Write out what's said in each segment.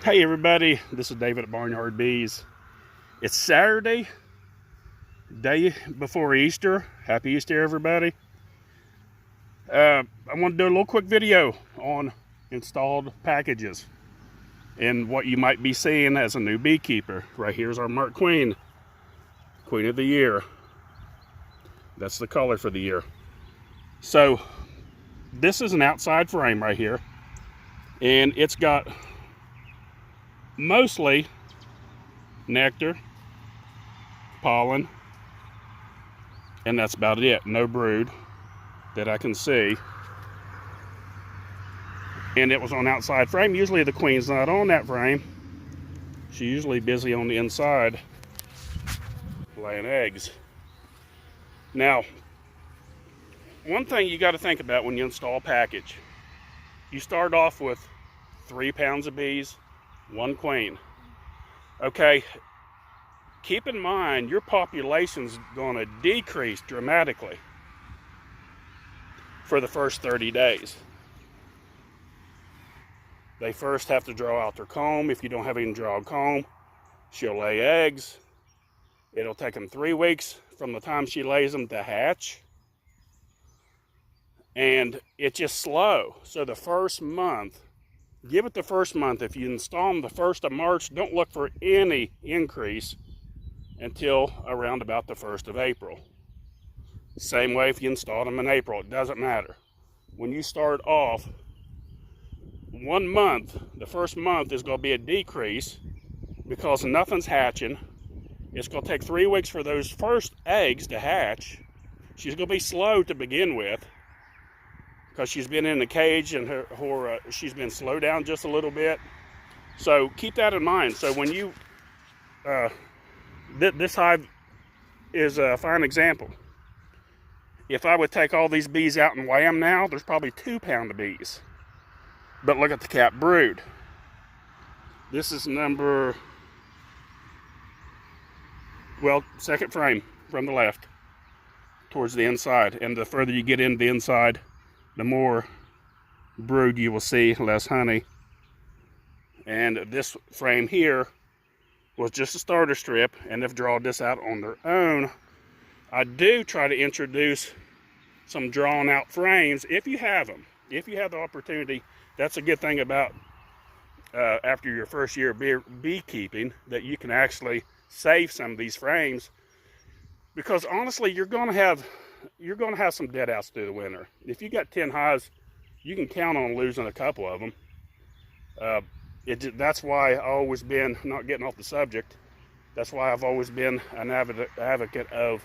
Hey everybody, this is David at BarnYard Bees. It's Saturday, day before Easter. Happy Easter everybody. I want to do a little quick video on installed packages and what you might be seeing as a new beekeeper. Right here's our marked queen, queen of the year. That's the color for the year. So this is an outside frame right here, and it's got mostly nectar, pollen, and that's about it. No brood that I can see. And it was on outside frame. Usually the queen's not on that frame. She's usually busy on the inside laying eggs. Now, one thing you got to think about when you install a package, you start off with 3 pounds of bees, 1 queen. Okay, keep in mind your population's going to decrease dramatically for the first 30 days. They first have to draw out their comb. If you don't have any drawn comb, she'll lay eggs. It'll take them 3 weeks from the time she lays them to hatch. And it's just slow. So the first month, give it the first month. If you install them the 1st of March, don't look for any increase until around about the 1st of April. Same way if you install them in April, it doesn't matter. When you start off, 1 month, the first month is going to be a decrease because nothing's hatching. It's going to take 3 weeks for those first eggs to hatch. She's going to be slow to begin with, because she's been in the cage and she's been slowed down just a little bit. So keep that in mind. So when you, this hive is a fine example. If I would take all these bees out and weigh them now, there's probably 2 pound of bees. But look at the capped brood. This is number, well, 2nd frame from the left towards the inside. And the further you get into the inside, the more brood you will see, less honey. And this frame here was just a starter strip, and they've drawn this out on their own. I do try to introduce some drawn out frames if you have them. If you have the opportunity, that's a good thing about after your first year of beekeeping, that you can actually save some of these frames, because honestly you're going to have some dead outs through the winter. If you got 10 hives, you can count on losing a couple of them. That's why I've always been, not getting off the subject, that's why I've always been an advocate of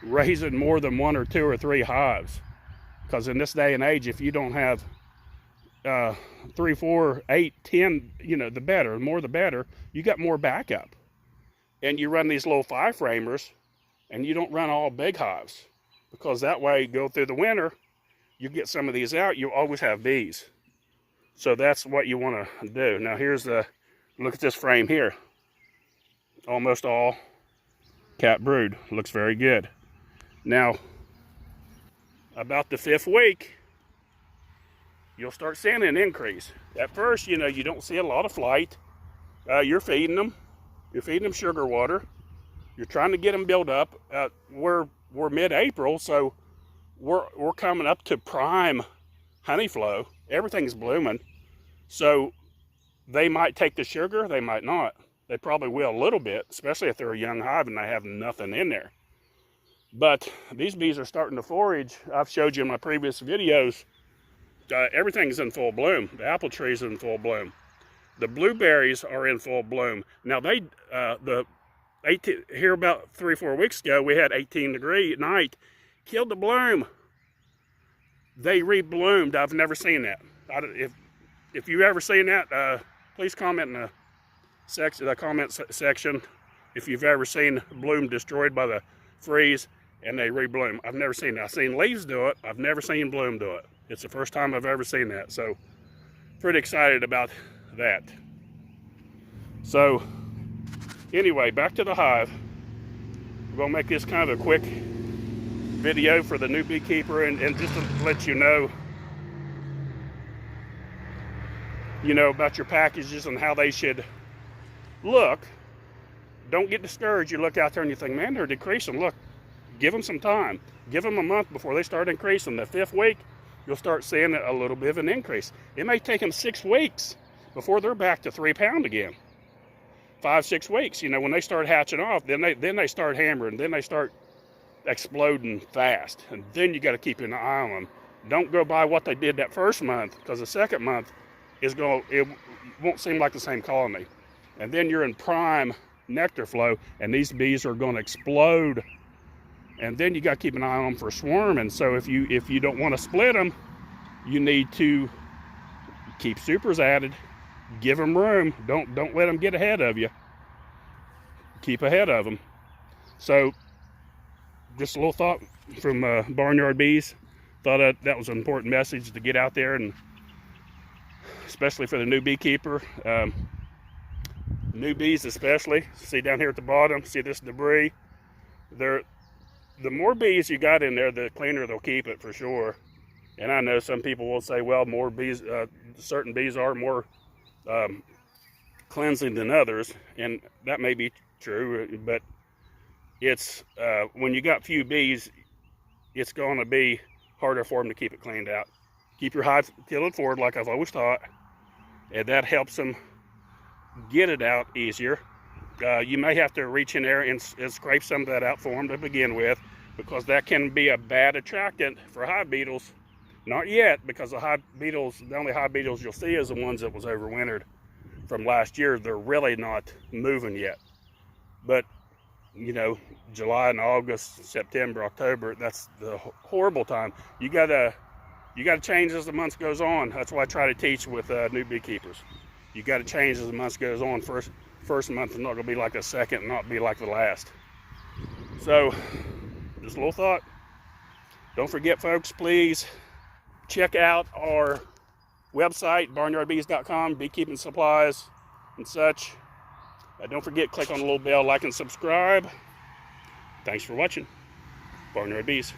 raising more than 1 or 2 or 3 hives. Because in this day and age, if you don't have 3, 4, 8, 10, the better, the more the better, you got more backup. And you run these little 5 framers, and you don't run all big hives. Because that way, you go through the winter, you get some of these out, you always have bees. So that's what you want to do. Now here's look at this frame here. Almost all capped brood. Looks very good. Now, about the 5th week, you'll start seeing an increase. At first, you don't see a lot of flight. You're feeding them. You're feeding them sugar water. You're trying to get them built up. We're mid-April, so we're coming up to prime honey flow. Everything's blooming. So they might take the sugar, they might not. They probably will a little bit, especially if they're a young hive and they have nothing in there. But these bees are starting to forage. I've showed you in my previous videos, everything's in full bloom. The apple trees are in full bloom. The blueberries are in full bloom. Now here about 3 or 4 weeks ago, we had 18-degree at night, killed the bloom. They rebloomed. I've never seen that. If you've ever seen that, please comment in the comment section if you've ever seen bloom destroyed by the freeze and they rebloom. I've never seen that. I've seen leaves do it. I've never seen bloom do it. It's the first time I've ever seen that. So pretty excited about that. So anyway, back to the hive. We're going to make this kind of a quick video for the new beekeeper, and just to let you know you know, about your packages and how they should look, don't get discouraged. You look out there and you think, man, they're decreasing. Look, give them some time. Give them a month before they start increasing. The 5th week, you'll start seeing a little bit of an increase. It may take them 6 weeks before they're back to 3 pound again. 5, 6 weeks. You know, when they start hatching off, then they start hammering. Then they start exploding fast. And then you got to keep an eye on them. Don't go by what they did that first month, because the second month it won't seem like the same colony. And then you're in prime nectar flow, and these bees are going to explode. And then you got to keep an eye on them for swarming. So if you don't want to split them, you need to keep supers added. Give them room. Don't let them get ahead of you. Keep ahead of them. So just a little thought from Barnyard Bees. Thought that was an important message to get out there, and especially for the new beekeeper. Newbies especially. See down here at the bottom, see this debris? The more bees you got in there, the cleaner they'll keep it for sure. And I know some people will say, well, more bees, certain bees are more cleansing than others, and that may be true, but it's when you got few bees, it's going to be harder for them to keep it cleaned out. Keep your hive tilted forward like I've always taught, and that helps them get it out easier. You may have to reach in there and scrape some of that out for them to begin with, because that can be a bad attractant for hive beetles. Not yet, because the only hive beetles you'll see is the ones that was overwintered from last year. They're really not moving yet. But you know, July and August, September, October, that's the horrible time. You gotta change as the month goes on. That's what I try to teach with new beekeepers. You got to change as the month goes on. First month is not going to be like the second, and not be like the last. So, just a little thought. Don't forget, folks, please check out our website, barnyardbees.com, beekeeping supplies and such. Don't forget, click on the little bell, like and subscribe. Thanks for watching. Barnyard Bees.